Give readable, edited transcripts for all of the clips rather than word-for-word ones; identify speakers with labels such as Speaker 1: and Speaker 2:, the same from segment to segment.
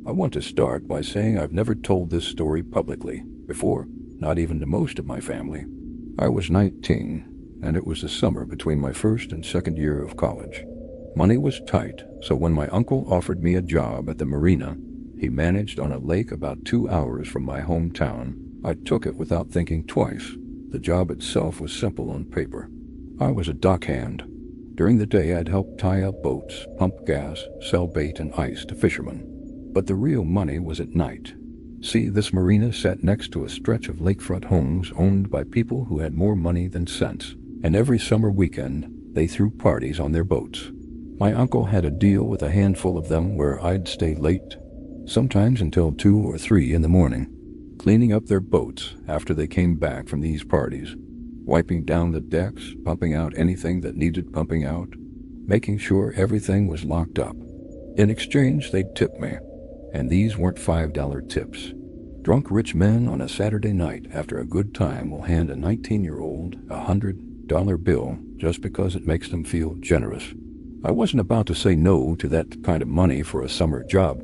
Speaker 1: I want to start by saying I've never told this story publicly before, not even to most of my family. I was 19, and it was the summer between my first and second year of college. Money was tight, so when my uncle offered me a job at the marina he managed on a lake about 2 hours from my hometown, I took it without thinking twice. The job itself was simple on paper. I was a dockhand. During the day I'd help tie up boats, pump gas, sell bait and ice to fishermen. But the real money was at night. See, this marina sat next to a stretch of lakefront homes owned by people who had more money than sense, and every summer weekend they threw parties on their boats. My uncle had a deal with a handful of them where I'd stay late, sometimes until 2 or 3 in the morning, cleaning up their boats after they came back from these parties, wiping down the decks, pumping out anything that needed pumping out, making sure everything was locked up. In exchange, they'd tip me, and these weren't $5 tips. Drunk rich men on a Saturday night after a good time will hand a 19-year-old a $100 bill just because it makes them feel generous. I wasn't about to say no to that kind of money for a summer job.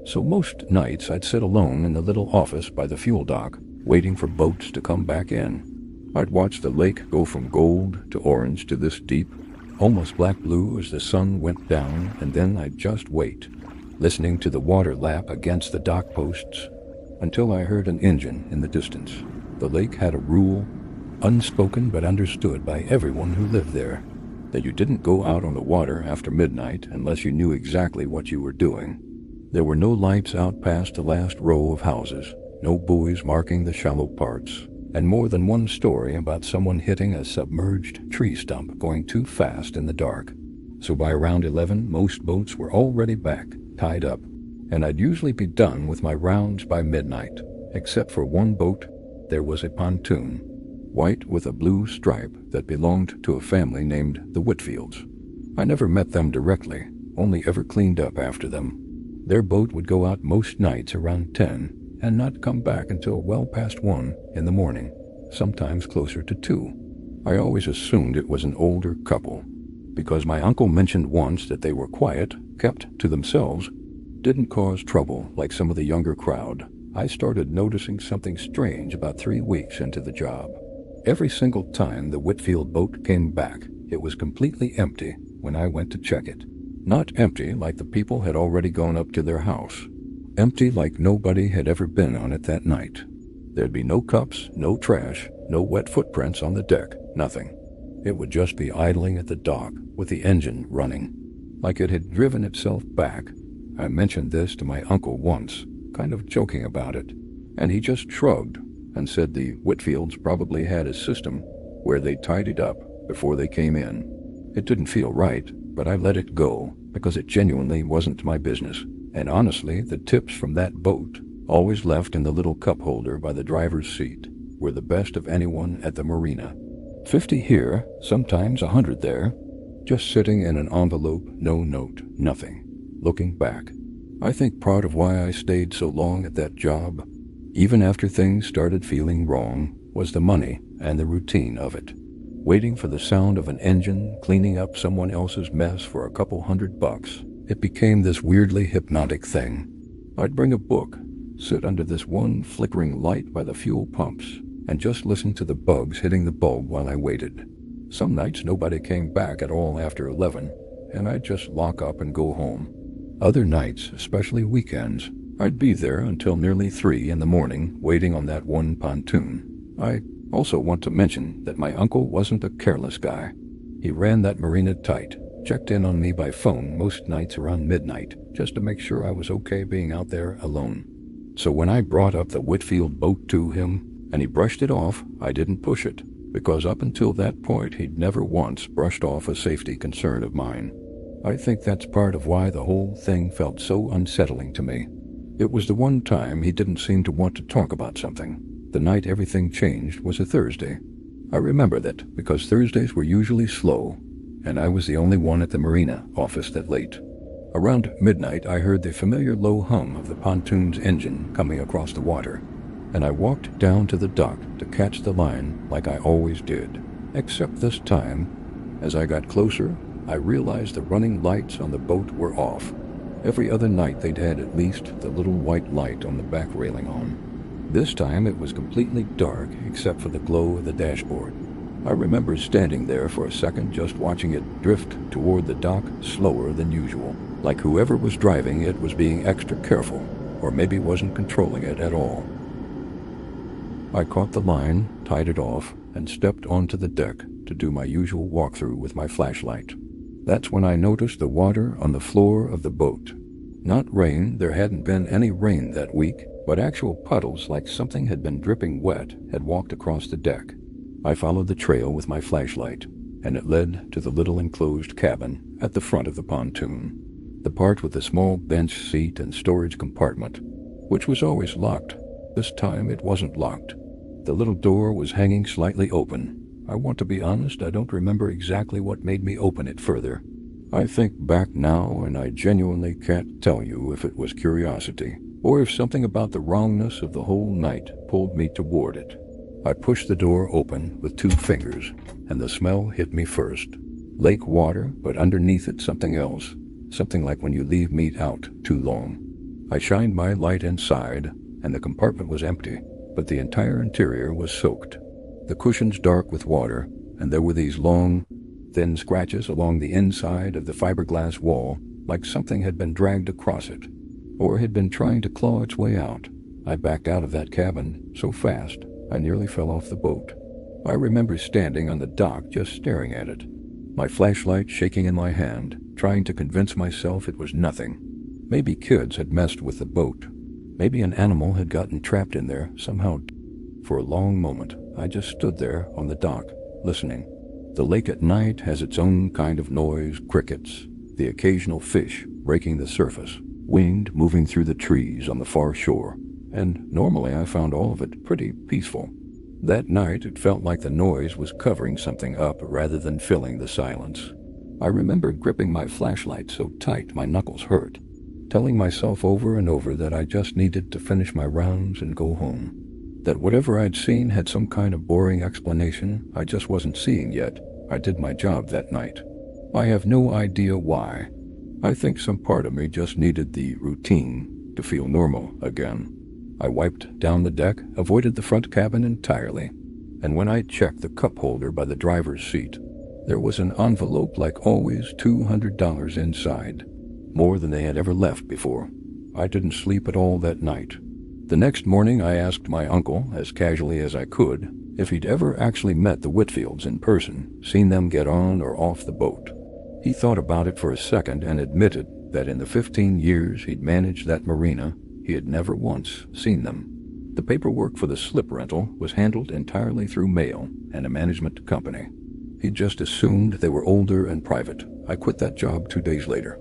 Speaker 1: So most nights I'd sit alone in the little office by the fuel dock, waiting for boats to come back in. I'd watch the lake go from gold to orange to this deep, almost black blue as the sun went down, and then I'd just wait, listening to the water lap against the dock posts, until I heard an engine in the distance. The lake had a rule, unspoken but understood by everyone who lived there, that you didn't go out on the water after midnight unless you knew exactly what you were doing. There were no lights out past the last row of houses, no buoys marking the shallow parts, and more than one story about someone hitting a submerged tree stump going too fast in the dark. So by around 11, most boats were already back, tied up, and I'd usually be done with my rounds by midnight. Except for one boat, there was a pontoon, white with a blue stripe that belonged to a family named the Whitfields. I never met them directly, only ever cleaned up after them. Their boat would go out most nights around 10 and not come back until well past 1 in the morning, sometimes closer to 2. I always assumed it was an older couple, because my uncle mentioned once that they were quiet, kept to themselves, didn't cause trouble like some of the younger crowd. I started noticing something strange about 3 weeks into the job. Every single time the Whitfield boat came back, it was completely empty when I went to check it. Not empty like the people had already gone up to their house. Empty like nobody had ever been on it that night. There'd be no cups, no trash, no wet footprints on the deck, nothing. It would just be idling at the dock with the engine running, like it had driven itself back. I mentioned this to my uncle once, kind of joking about it, and he just shrugged and said the Whitfields probably had a system where they tidied up before they came in. It didn't feel right, but I let it go because it genuinely wasn't my business. And honestly, the tips from that boat, always left in the little cup holder by the driver's seat, were the best of anyone at the marina. 50 here, sometimes 100 there, just sitting in an envelope, no note, nothing. Looking back, I think part of why I stayed so long at that job, even after things started feeling wrong, was the money and the routine of it. Waiting for the sound of an engine cleaning up someone else's mess for a couple $100. It became this weirdly hypnotic thing. I'd bring a book, sit under this one flickering light by the fuel pumps, and just listen to the bugs hitting the bulb while I waited. Some nights nobody came back at all after 11, and I'd just lock up and go home. Other nights, especially weekends, I'd be there until nearly 3 in the morning waiting on that one pontoon. I also want to mention that my uncle wasn't a careless guy. He ran that marina tight, checked in on me by phone most nights around midnight, just to make sure I was okay being out there alone. So when I brought up the Whitfield boat to him, and he brushed it off, I didn't push it, because up until that point he'd never once brushed off a safety concern of mine. I think that's part of why the whole thing felt so unsettling to me. It was the one time he didn't seem to want to talk about something. The night everything changed was a Thursday. I remember that because Thursdays were usually slow, and I was the only one at the marina office that late. Around midnight, I heard the familiar low hum of the pontoon's engine coming across the water, and I walked down to the dock to catch the line like I always did. Except this time, as I got closer, I realized the running lights on the boat were off. Every other night they'd had at least the little white light on the back railing on. This time it was completely dark except for the glow of the dashboard. I remember standing there for a second just watching it drift toward the dock slower than usual, like whoever was driving it was being extra careful, or maybe wasn't controlling it at all. I caught the line, tied it off, and stepped onto the deck to do my usual walkthrough with my flashlight. That's when I noticed the water on the floor of the boat. Not rain, there hadn't been any rain that week, but actual puddles like something had been dripping wet had walked across the deck. I followed the trail with my flashlight, and it led to the little enclosed cabin at the front of the pontoon. The part with the small bench seat and storage compartment, which was always locked. This time it wasn't locked. The little door was hanging slightly open. I want to be honest, I don't remember exactly what made me open it further. I think back now and I genuinely can't tell you if it was curiosity, or if something about the wrongness of the whole night pulled me toward it. I pushed the door open with 2 fingers, and the smell hit me first. Lake water, but underneath it something else. Something like when you leave meat out too long. I shined my light inside, and the compartment was empty, but the entire interior was soaked. The cushions dark with water, and there were these long, thin scratches along the inside of the fiberglass wall, like something had been dragged across it, or had been trying to claw its way out. I backed out of that cabin so fast, I nearly fell off the boat. I remember standing on the dock just staring at it, my flashlight shaking in my hand, trying to convince myself it was nothing. Maybe kids had messed with the boat. Maybe an animal had gotten trapped in there somehow. For a long moment, I just stood there on the dock, listening. The lake at night has its own kind of noise, crickets, the occasional fish breaking the surface, wind moving through the trees on the far shore, and normally I found all of it pretty peaceful. That night it felt like the noise was covering something up rather than filling the silence. I remember gripping my flashlight so tight my knuckles hurt, telling myself over and over that I just needed to finish my rounds and go home. That whatever I'd seen had some kind of boring explanation I just wasn't seeing yet. I did my job that night. I have no idea why. I think some part of me just needed the routine to feel normal again. I wiped down the deck, avoided the front cabin entirely, and when I checked the cup holder by the driver's seat, there was an envelope like always, $200 inside, more than they had ever left before. I didn't sleep at all that night. The next morning I asked my uncle, as casually as I could, if he'd ever actually met the Whitfields in person, seen them get on or off the boat. He thought about it for a second and admitted that in the 15 years he'd managed that marina, he had never once seen them. The paperwork for the slip rental was handled entirely through mail and a management company. He just assumed they were older and private. I quit that job 2 days later.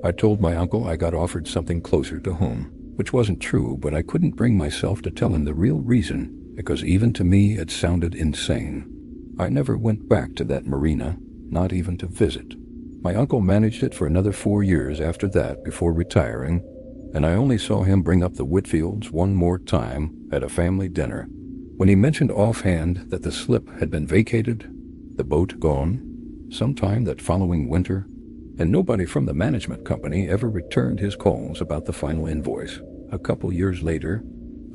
Speaker 1: I told my uncle I got offered something closer to home, which wasn't true, but I couldn't bring myself to tell him the real reason, because even to me it sounded insane. I never went back to that marina, not even to visit. My uncle managed it for another 4 years after that before retiring, and I only saw him bring up the Whitfields one more time at a family dinner, when he mentioned offhand that the slip had been vacated, the boat gone, sometime that following winter, and nobody from the management company ever returned his calls about the final invoice. A couple years later,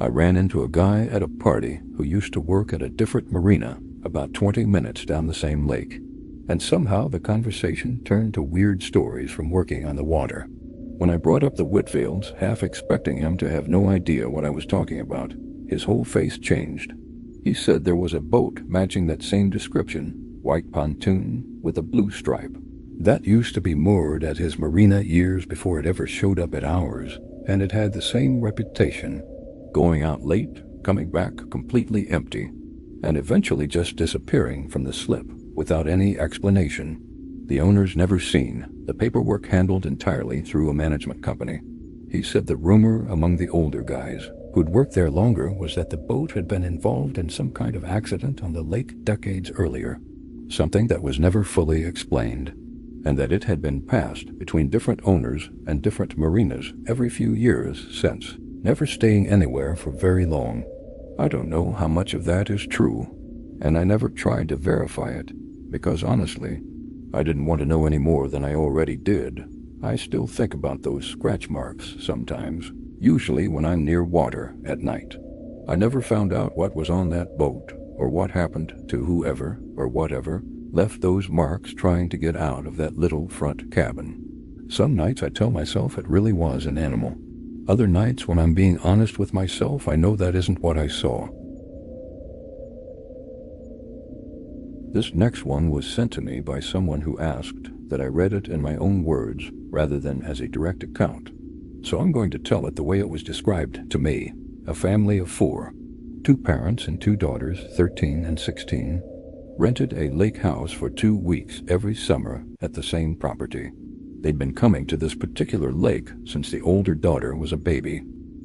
Speaker 1: I ran into a guy at a party who used to work at a different marina about 20 minutes down the same lake, and somehow the conversation turned to weird stories from working on the water. When I brought up the Whitfields, half expecting him to have no idea what I was talking about, his whole face changed. He said there was a boat matching that same description, white pontoon with a blue stripe. That used to be moored at his marina years before it ever showed up at ours, and it had the same reputation, going out late, coming back completely empty, and eventually just disappearing from the slip without any explanation. The owners never seen, the paperwork handled entirely through a management company. He said the rumor among the older guys who'd worked there longer was that the boat had been involved in some kind of accident on the lake decades earlier, something that was never fully explained, and that it had been passed between different owners and different marinas every few years since, never staying anywhere for very long. I don't know how much of that is true, and I never tried to verify it, because honestly, I didn't want to know any more than I already did. I still think about those scratch marks sometimes, usually when I'm near water at night. I never found out what was on that boat or what happened to whoever or whatever left those marks trying to get out of that little front cabin. Some nights I tell myself it really was an animal. Other nights, when I'm being honest with myself, I know that isn't what I saw. This next one was sent to me by someone who asked that I read it in my own words rather than as a direct account. So I'm going to tell it the way it was described to me. A family of 4, 2 parents and 2 daughters, 13 and 16, rented a lake house for 2 weeks every summer at the same property. They'd been coming to this particular lake since the older daughter was a baby.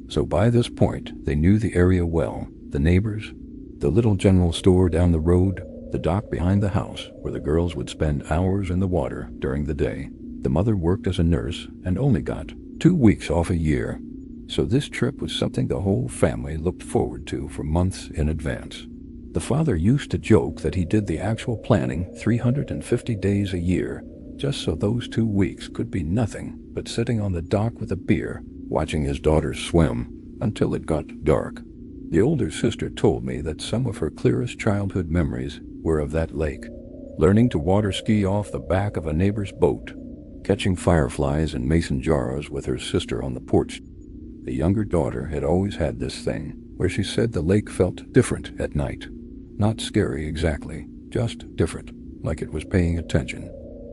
Speaker 1: So by this point, they knew the area well, the neighbors, the little general store down the road, the dock behind the house where the girls would spend hours in the water during the day. The mother worked as a nurse and only got 2 weeks off a year. So this trip was something the whole family looked forward to for months in advance. The father used to joke that he did the actual planning 350 days a year, just so those 2 weeks could be nothing but sitting on the dock with a beer, watching his daughters swim until it got dark. The older sister told me that some of her clearest childhood memories were of that lake, learning to water ski off the back of a neighbor's boat, catching fireflies in mason jars with her sister on the porch. The younger daughter had always had this thing where she said the lake felt different at night. Not scary exactly, just different, like it was paying attention.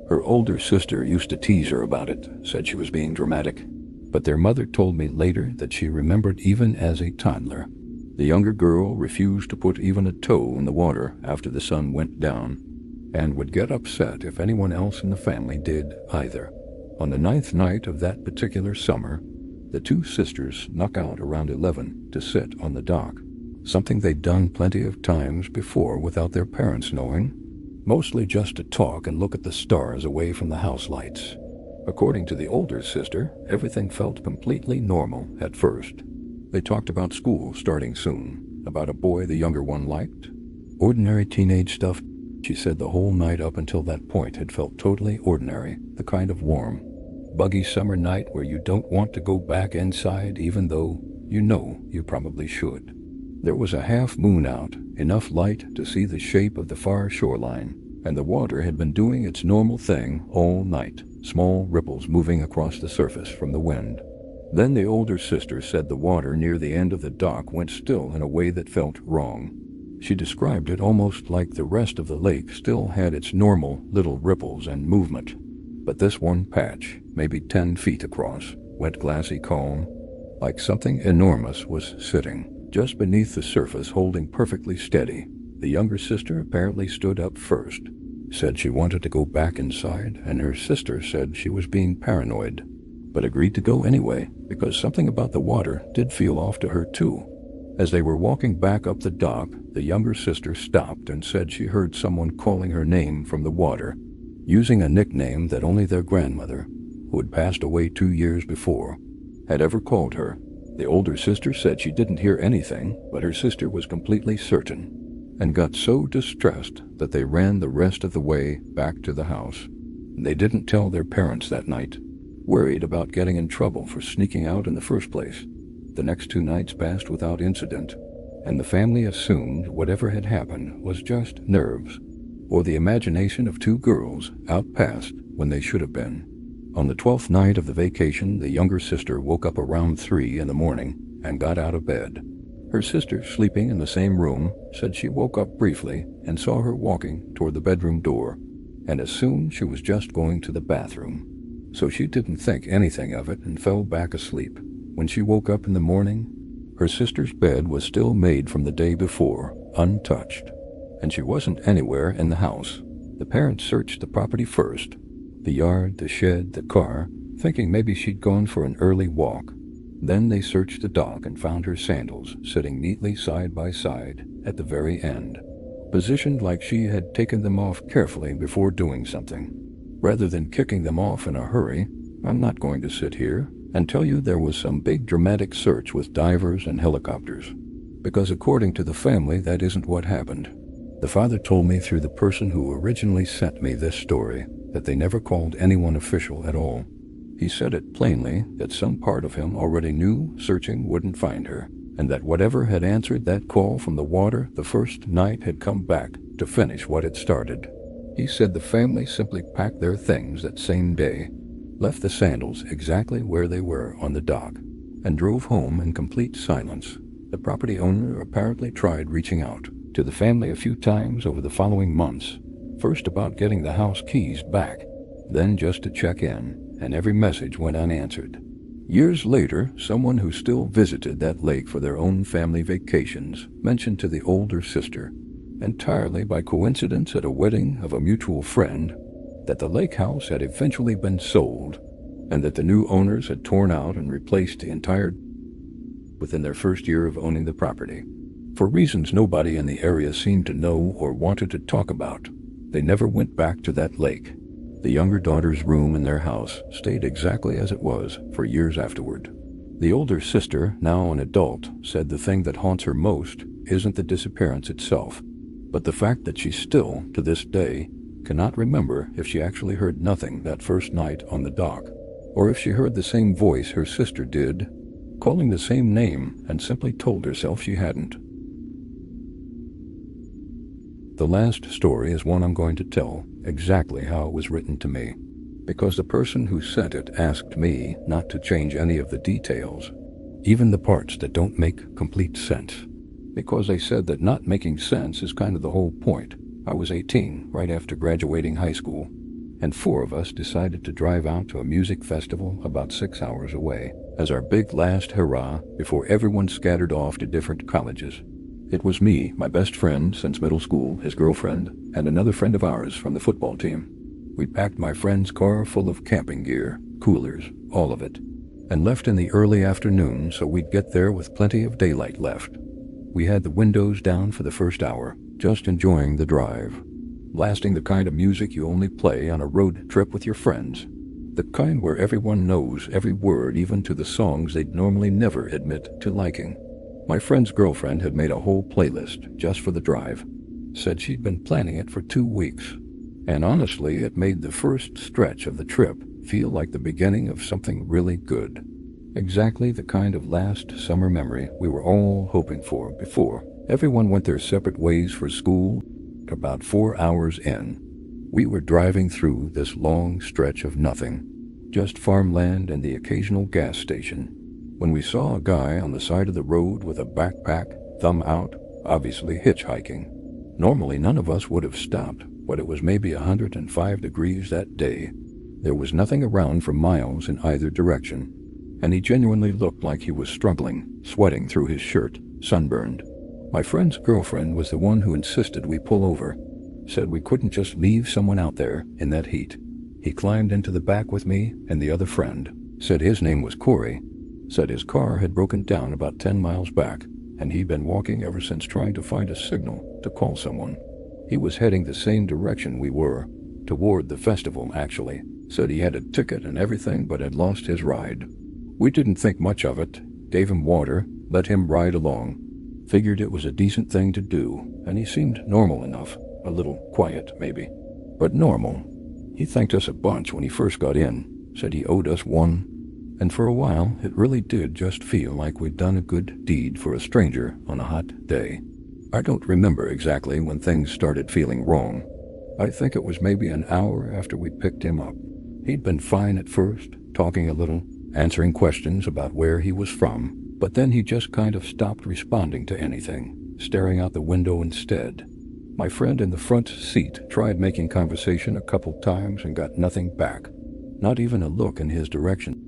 Speaker 1: Her older sister used to tease her about it, said she was being dramatic, but their mother told me later that she remembered even as a toddler. The younger girl refused to put even a toe in the water after the sun went down, and would get upset if anyone else in the family did either. On the 9th night of that particular summer, the 2 sisters snuck out around 11 to sit on the dock, something they'd done plenty of times before without their parents knowing, mostly just to talk and look at the stars away from the house lights. According to the older sister, everything felt completely normal at first. They talked about school starting soon, about a boy the younger one liked. Ordinary teenage stuff. She said the whole night up until that point had felt totally ordinary, the kind of warm, buggy summer night where you don't want to go back inside even though you know you probably should. There was a half moon out, enough light to see the shape of the far shoreline, and the water had been doing its normal thing all night, small ripples moving across the surface from the wind. Then the older sister said the water near the end of the dock went still in a way that felt wrong. She described it almost like the rest of the lake still had its normal little ripples and movement. But this one patch, maybe 10 feet across, went glassy calm, like something enormous was sitting just beneath the surface holding perfectly steady. The younger sister apparently stood up first, said she wanted to go back inside, and her sister said she was being paranoid, but agreed to go anyway because something about the water did feel off to her too. As they were walking back up the dock, the younger sister stopped and said she heard someone calling her name from the water, using a nickname that only their grandmother, who had passed away 2 years before, had ever called her. The older sister said she didn't hear anything, but her sister was completely certain, and got so distressed that they ran the rest of the way back to the house. They didn't tell their parents that night, worried about getting in trouble for sneaking out in the first place. The next 2 nights passed without incident, and the family assumed whatever had happened was just nerves, or the imagination of 2 girls out past when they should have been. On the 12th night of the vacation, the younger sister woke up around 3 in the morning and got out of bed. Her sister, sleeping in the same room, said she woke up briefly and saw her walking toward the bedroom door, and assumed she was just going to the bathroom. So she didn't think anything of it and fell back asleep. When she woke up in the morning, her sister's bed was still made from the day before, untouched, and she wasn't anywhere in the house. The parents searched the property first, the yard, the shed, the car, thinking maybe she'd gone for an early walk. Then they searched the dock and found her sandals sitting neatly side by side at the very end, positioned like she had taken them off carefully before doing something. Rather than kicking them off in a hurry, I'm not going to sit here and tell you there was some big dramatic search with divers and helicopters, because according to the family, that isn't what happened. The father told me through the person who originally sent me this story that they never called anyone official at all. He said it plainly that some part of him already knew searching wouldn't find her, and that whatever had answered that call from the water the first night had come back to finish what it started. He said the family simply packed their things that same day, left the sandals exactly where they were on the dock, and drove home in complete silence. The property owner apparently tried reaching out to the family a few times over the following months, first about getting the house keys back, then just to check in, and every message went unanswered. Years later, someone who still visited that lake for their own family vacations mentioned to the older sister, entirely by coincidence at a wedding of a mutual friend, that the lake house had eventually been sold, and that the new owners had torn out and replaced the entire within their first year of owning the property. For reasons nobody in the area seemed to know or wanted to talk about, they never went back to that lake. The younger daughter's room in their house stayed exactly as it was for years afterward. The older sister, now an adult, said the thing that haunts her most isn't the disappearance itself, but the fact that she still, to this day, cannot remember if she actually heard nothing that first night on the dock, or if she heard the same voice her sister did, calling the same name, and simply told herself she hadn't. The last story is one I'm going to tell exactly how it was written to me, because the person who sent it asked me not to change any of the details, even the parts that don't make complete sense, because they said that not making sense is kind of the whole point. I was 18, right after graduating high school, and 4 of us decided to drive out to a music festival about 6 hours away as our big last hurrah before everyone scattered off to different colleges. It was me, my best friend since middle school, his girlfriend, and another friend of ours from the football team. We packed my friend's car full of camping gear, coolers, all of it, and left in the early afternoon so we'd get there with plenty of daylight left. We had the windows down for the first hour, just enjoying the drive, blasting the kind of music you only play on a road trip with your friends, the kind where everyone knows every word, even to the songs they'd normally never admit to liking. My friend's girlfriend had made a whole playlist just for the drive, said she'd been planning it for 2 weeks, and honestly it made the first stretch of the trip feel like the beginning of something really good. Exactly the kind of last summer memory we were all hoping for before everyone went their separate ways for school. About 4 hours in, we were driving through this long stretch of nothing, just farmland and the occasional gas station, when we saw a guy on the side of the road with a backpack, thumb out, obviously hitchhiking. Normally none of us would have stopped, but it was maybe 105 degrees that day. There was nothing around for miles in either direction, and he genuinely looked like he was struggling, sweating through his shirt, sunburned. My friend's girlfriend was the one who insisted we pull over, said we couldn't just leave someone out there in that heat. He climbed into the back with me and the other friend, said his name was Corey, said his car had broken down about 10 miles back, and he'd been walking ever since trying to find a signal to call someone. He was heading the same direction we were, toward the festival actually, said he had a ticket and everything but had lost his ride. We didn't think much of it, gave him water, let him ride along, figured it was a decent thing to do, and he seemed normal enough, a little quiet maybe, but normal. He thanked us a bunch when he first got in, said he owed us one, and for a while it really did just feel like we'd done a good deed for a stranger on a hot day. I don't remember exactly when things started feeling wrong. I think it was maybe an hour after we picked him up. He'd been fine at first, talking a little, answering questions about where he was from, but then he just kind of stopped responding to anything, staring out the window instead. My friend in the front seat tried making conversation a couple times and got nothing back, not even a look in his direction.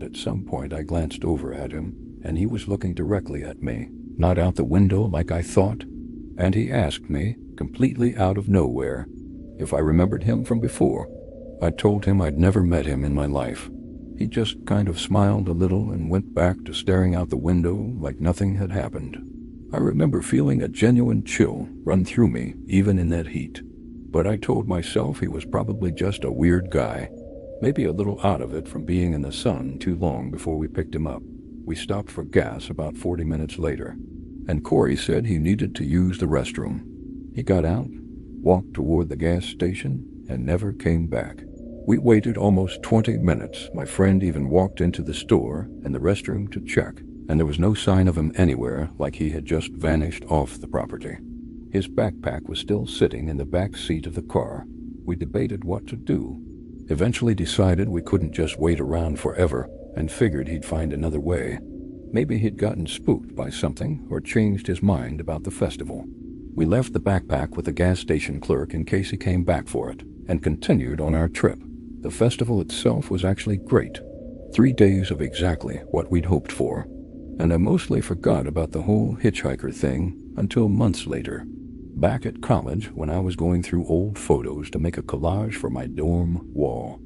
Speaker 1: At some point I glanced over at him, and he was looking directly at me, not out the window like I thought, and he asked me, completely out of nowhere, if I remembered him from before. I told him I'd never met him in my life. He just kind of smiled a little and went back to staring out the window like nothing had happened. I remember feeling a genuine chill run through me, even in that heat. But I told myself he was probably just a weird guy, maybe a little out of it from being in the sun too long before we picked him up. We stopped for gas about 40 minutes later, and Corey said he needed to use the restroom. He got out, walked toward the gas station, and never came back. We waited almost 20 minutes. My friend even walked into the store and the restroom to check, and there was no sign of him anywhere, like he had just vanished off the property. His backpack was still sitting in the back seat of the car. We debated what to do. Eventually decided we couldn't just wait around forever, and figured he'd find another way. Maybe he'd gotten spooked by something or changed his mind about the festival. We left the backpack with the gas station clerk in case he came back for it, and continued on our trip. The festival itself was actually great. 3 days of exactly what we'd hoped for. And I mostly forgot about the whole hitchhiker thing until months later. Back at college, when I was going through old photos to make a collage for my dorm wall,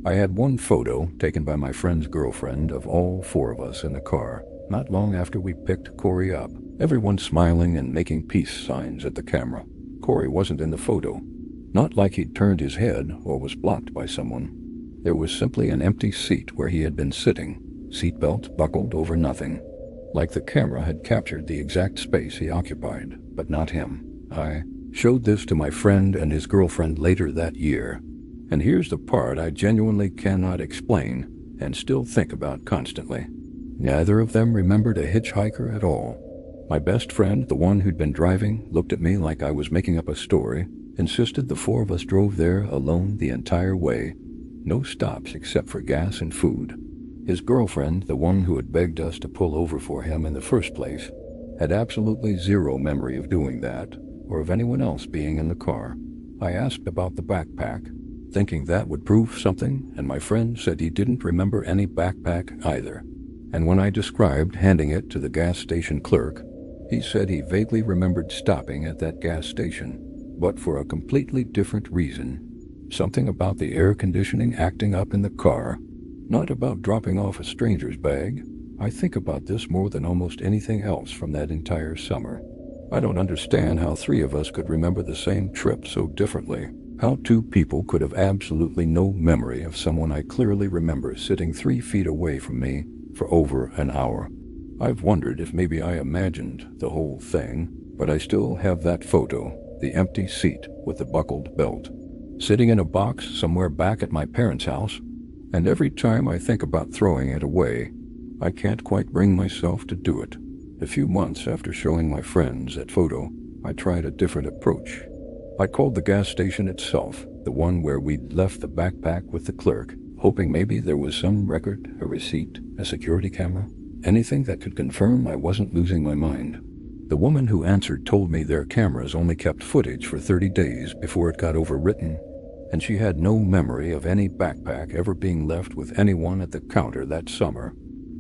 Speaker 1: I had one photo taken by my friend's girlfriend of all 4 of us in the car, not long after we picked Corey up, everyone smiling and making peace signs at the camera. Corey wasn't in the photo. Not like he'd turned his head or was blocked by someone. There was simply an empty seat where he had been sitting, seatbelt buckled over nothing. Like the camera had captured the exact space he occupied, but not him. I showed this to my friend and his girlfriend later that year. And here's the part I genuinely cannot explain and still think about constantly. Neither of them remembered a hitchhiker at all. My best friend, the one who'd been driving, looked at me like I was making up a story, insisted the 4 of us drove there alone the entire way. No stops except for gas and food. His girlfriend, the one who had begged us to pull over for him in the first place, had absolutely zero memory of doing that, or of anyone else being in the car. I asked about the backpack, thinking that would prove something, and my friend said he didn't remember any backpack either. And when I described handing it to the gas station clerk, he said he vaguely remembered stopping at that gas station, but for a completely different reason. Something about the air conditioning acting up in the car, not about dropping off a stranger's bag. I think about this more than almost anything else from that entire summer. I don't understand how 3 of us could remember the same trip so differently. How 2 people could have absolutely no memory of someone I clearly remember sitting 3 feet away from me for over an hour. I've wondered if maybe I imagined the whole thing, but I still have that photo, the empty seat with the buckled belt, sitting in a box somewhere back at my parents' house, and every time I think about throwing it away, I can't quite bring myself to do it. A few months after showing my friends that photo, I tried a different approach. I called the gas station itself, the one where we'd left the backpack with the clerk, hoping maybe there was some record, a receipt, a security camera, anything that could confirm I wasn't losing my mind. The woman who answered told me their cameras only kept footage for 30 days before it got overwritten, and she had no memory of any backpack ever being left with anyone at the counter that summer,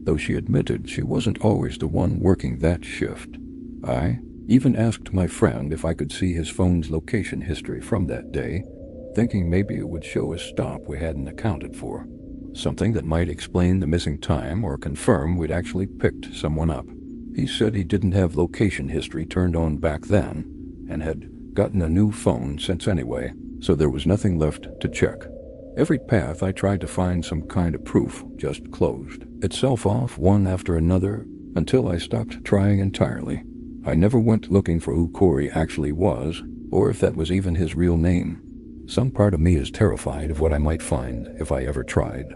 Speaker 1: though she admitted she wasn't always the one working that shift. I even asked my friend if I could see his phone's location history from that day, thinking maybe it would show a stop we hadn't accounted for, something that might explain the missing time or confirm we'd actually picked someone up. He said he didn't have location history turned on back then, and had gotten a new phone since anyway, so there was nothing left to check. Every path I tried to find some kind of proof just closed itself off one after another until I stopped trying entirely. I never went looking for who Corey actually was, or if that was even his real name. Some part of me is terrified of what I might find if I ever tried.